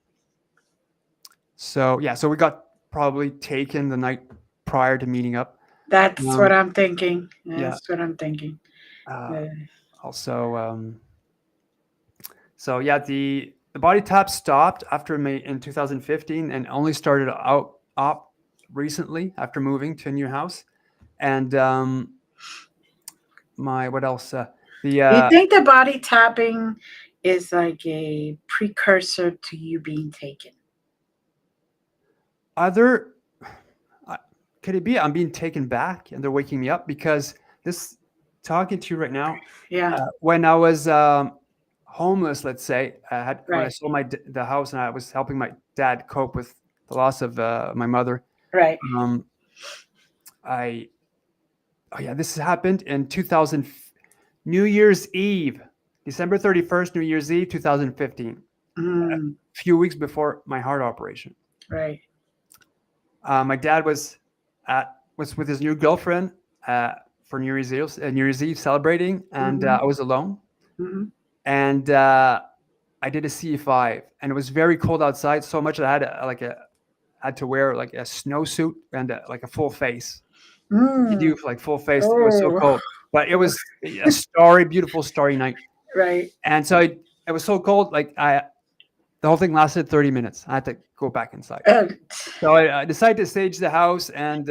so yeah, so we got probably taken the night prior to meeting up. That's what Um, I'm thinking. yeah. That's what I'm thinking. Uh, Uh, also, so yeah, the body tap stopped after May in 2015, and only started out up recently after moving to a new house. And my what else? The do you think the body tapping is like a precursor to you being taken? other uh, could it be I'm being taken back and they're waking me up? Because this talking to you right now, Yeah. when I was homeless, let's say, when I Right. sold the house and I was helping my dad cope with the loss of my mother. Right. um, I Oh yeah, this happened in 2000 New Year's Eve, December 31st, New Year's Eve, 2015. A Mm. few weeks before my heart operation. Right. My dad was with his new girlfriend for New Year's Eve celebrating, and Mm-hmm. I was alone. Mm-hmm. And I did a C5, and it was very cold outside, so much that I had to wear like a snowsuit and like a full face. You Mm. do like full face. It was so Oh. cold, but it was a beautiful starry night. Right. And so it was so cold, like the whole thing lasted 30 minutes. I had to go back inside. Uh, So I decided to stage the house, and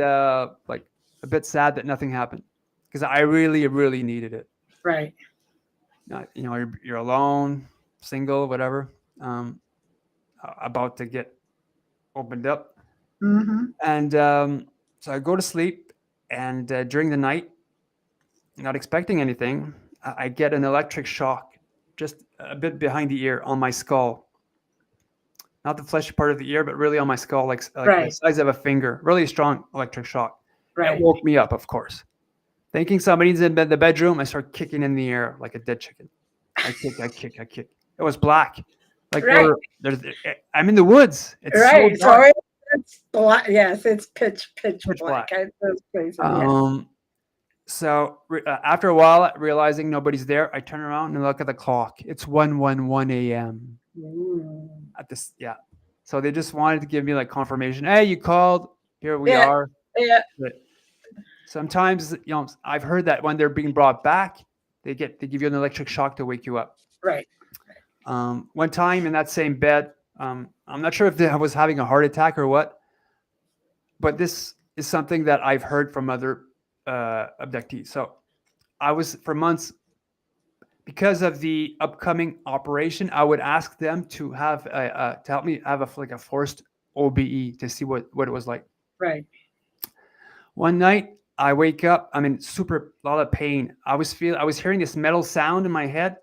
like a bit sad that nothing happened because I really, really needed it. right. You're alone, single, whatever, about to get opened up. Mm-hmm. And so I go to sleep, and during the night, not expecting anything, I get an electric shock just a bit behind the ear on my skull. Not the fleshy part of the ear, but really on my skull, like the Right. size of a finger. Really strong electric shock. It Right. woke me up, of course. Thinking somebody's in the bedroom, I start kicking in the air like a dead chicken. I kick, I kick, I kick. It was black. Like Right. I'm in the woods. It's so Right. So dark, it's black. Yes, it's pitch pitch black. black. Those places. Yeah. Um, so after a while, realizing nobody's there, I turn around and look at the clock. It's 1:11 a.m. Ooh. at this. Yeah. So they just wanted to give me like confirmation. Hey, you called. Here we Yeah. are. Yeah. But sometimes, I've heard that when they're being brought back, they give you an electric shock to wake you up. Right. One time in that same bed, I'm not sure if I was having a heart attack or what, but this is something that I've heard from other abductees. So I was for months, because of the upcoming operation, I would ask them to help me have a forced OBE to see what it was like. Right. One night I wake up, I'm in super lot of pain. I was hearing this metal sound in my head,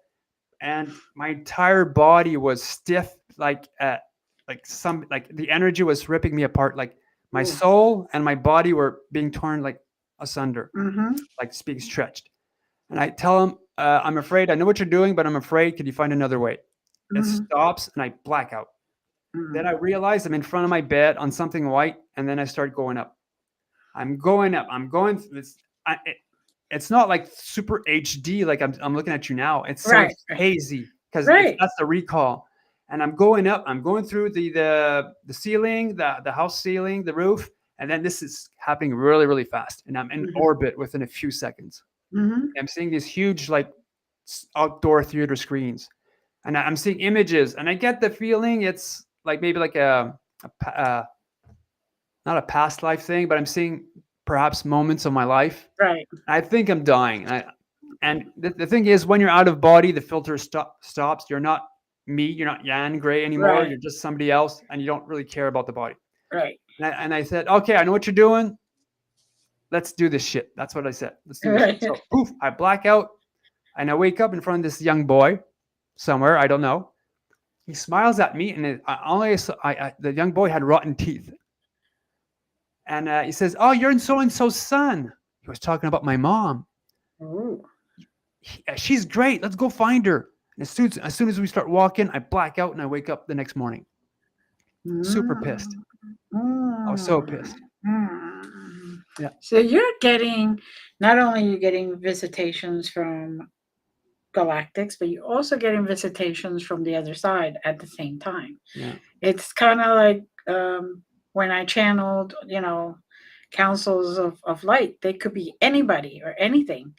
and my entire body was stiff, like the energy was ripping me apart. Like my Ooh. soul and my body were being torn like asunder, Mm-hmm. like it's being stretched. And I tell him, I'm afraid. I know what you're doing, but I'm afraid. Could you find another way? It Mm-hmm. stops, and I black out. Then I realize I'm in front of my bed on something white, and then I start going up. I'm going up. I'm going. It's not like super HD like I'm looking at you now. It's so Right. hazy because Right. that's the recall. And I'm going up. I'm going through the ceiling, the house ceiling, the roof, and then this is happening really, really fast. And I'm in Mm-hmm. orbit within a few seconds. Mm-hmm. I'm seeing these huge like outdoor theater screens, and I'm seeing images, and I get the feeling it's like maybe like a not a past life thing, but I'm seeing perhaps moments of my life. Right. I think I'm dying. And the thing is, when you're out of body, the filter stops. You're not me. You're not Jan Gray anymore. Right. You're just somebody else, and you don't really care about the body. Right. And I said, okay, I know what you're doing. Let's do this shit. That's what I said. Let's do this Right. shit. So poof, I black out, and I wake up in front of this young boy. somewhere. I don't know. He smiles at me, and the young boy had rotten teeth. And he says, "Oh, you're in so and so's son." He was talking about my mom. Ooh. She's great. Let's go find her. And as soon as we start walking, I black out and I wake up the next morning, super pissed. Mm. I was so Mm. pissed. Mm. Yeah, So you're getting, not only you getting visitations from galactics, but you're also getting visitations from the other side at the same time. yeah. It's kind of like when I channeled, councils of light. They could be anybody or anything,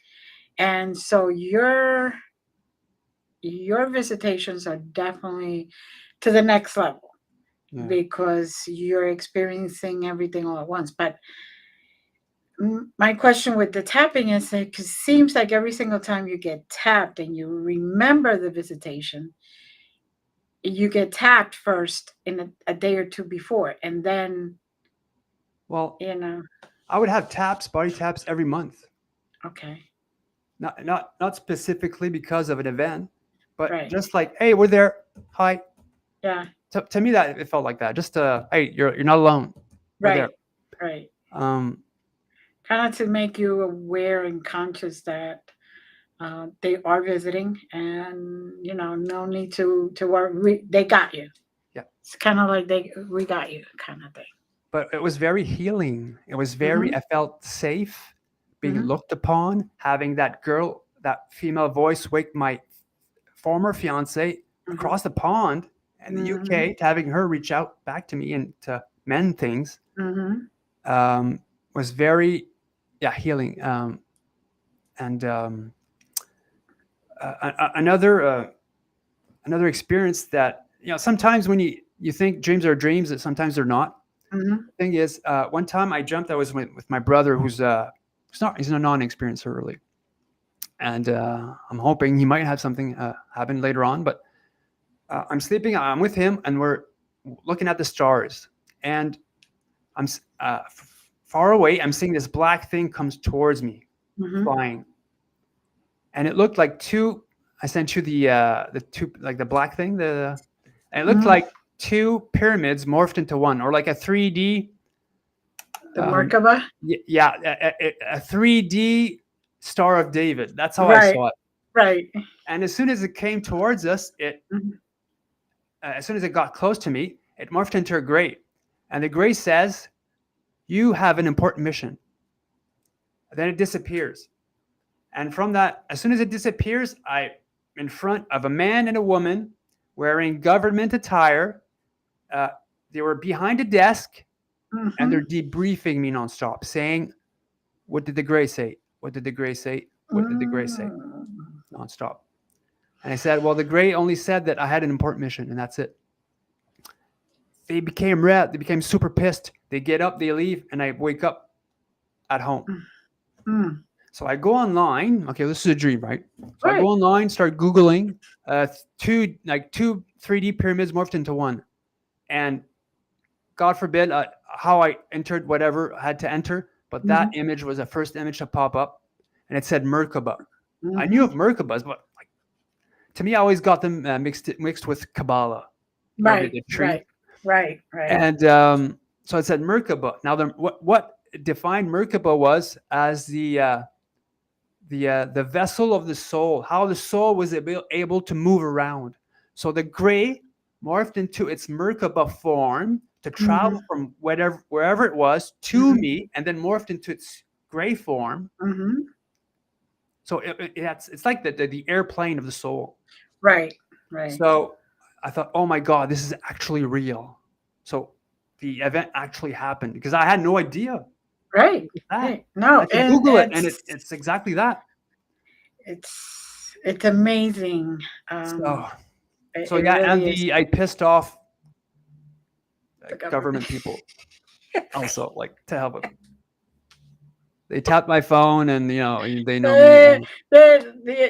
and so your visitations are definitely to the next level Yeah. because you're experiencing everything all at once. But my question with the tapping is that because it seems like every single time you get tapped and you remember the visitation, you get tapped first in a day or two before, and then Well, you know, I would have taps, body taps every month. okay, Not specifically because of an event, but right, just like, hey, we're there. Hi. yeah, To me, that it felt like that. Just hey, you're not alone. We're there. right, right. Um, Kind of to make you aware and conscious that they are visiting, and no need to worry. They got you. yeah. It's kind of like we got you, kind of thing. But it was very healing. It was very. Mm-hmm. I felt safe, being Mm-hmm. looked upon, having that female voice wake my former fiance Mm-hmm. across the pond in the Mm-hmm. UK, to having her reach out back to me and to mend things, Mm-hmm. um, was very, yeah, healing. And another experience that, sometimes when you think dreams are dreams, that sometimes they're not. Mm-hmm. Thing is, one time I jumped. I was with my brother, he's a non-experiencer really, and I'm hoping he might have something happen later on. But I'm sleeping. I'm with him, and we're looking at the stars. And I'm far away. I'm seeing this black thing comes towards me, Mm-hmm. flying, and it looked like two. I sent you the two, like the black thing. And it looked Mm-hmm. like two pyramids morphed into one, or like a 3D. The Um, Merkaba. yeah, a 3D Star of David. That's how I Right. saw it. Right. And as soon as it came towards us, Mm-hmm. as soon as it got close to me, it morphed into a gray. And the gray says, "You have an important mission." And then it disappears. And from that, as soon as it disappears, I'm in front of a man and a woman wearing government attire. Uh, they were behind a desk, and Mm-hmm. they're debriefing me nonstop, saying, "What did the gray say? What did the gray say? What did the gray say?" Mm. Nonstop. And I said, "Well, the gray only said that I had an important mission, and that's it." They became red. They became super pissed. They get up, they leave, and I wake up at home. Mm. So I go online. Okay, this is a dream, right? So I go Right. online, start Googling two 3D pyramids morphed into one. And God forbid how I entered whatever I had to enter, but that Mm-hmm. image was the first image to pop up, and it said Merkaba. I knew Mm-hmm. of Merkabas, but like, to me, I always got them mixed with Kabbalah. Remember Right. the tree? Right. Right. Right. And so it said Merkaba. Now, what defined Merkaba was as the vessel of the soul, how the soul was able to move around. So the gray morphed into its Merkaba form to Mm-hmm. travel from wherever it was to Mm-hmm. me, and then morphed into its gray form. Mm-hmm. So it's like the airplane of the soul. Right. Right. So I thought, oh my God, this is actually real. So the event actually happened because I had no idea. Right. Look at that. Right. No, I could and Google it, and it's exactly that. it's amazing. So so It yeah, and really is the I pissed off the government. government people also, like, to hell with them. They tapped my phone, and they know me.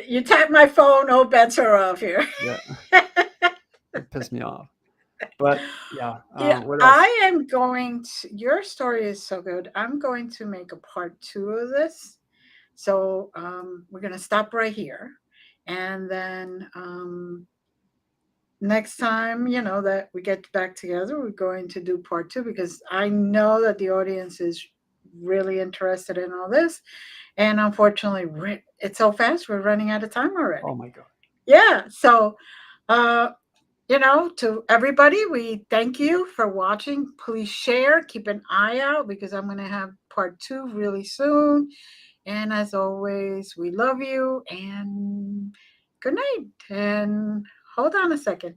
You tap my phone, no bets are off here. Yeah, it pissed me off. But yeah, Yeah, what else? I am going to. Your story is so good. I'm going to make a part two of this. So we're going to stop right here. And then next time, that we get back together, we're going to do part two because I know that the audience is really interested in all this. And unfortunately, it's so fast, we're running out of time already. Oh my God. Yeah. So, uh, to everybody, we thank you for watching. Please share, keep an eye out because I'm going to have part two really soon. And as always, we love you and good night. And hold on a second.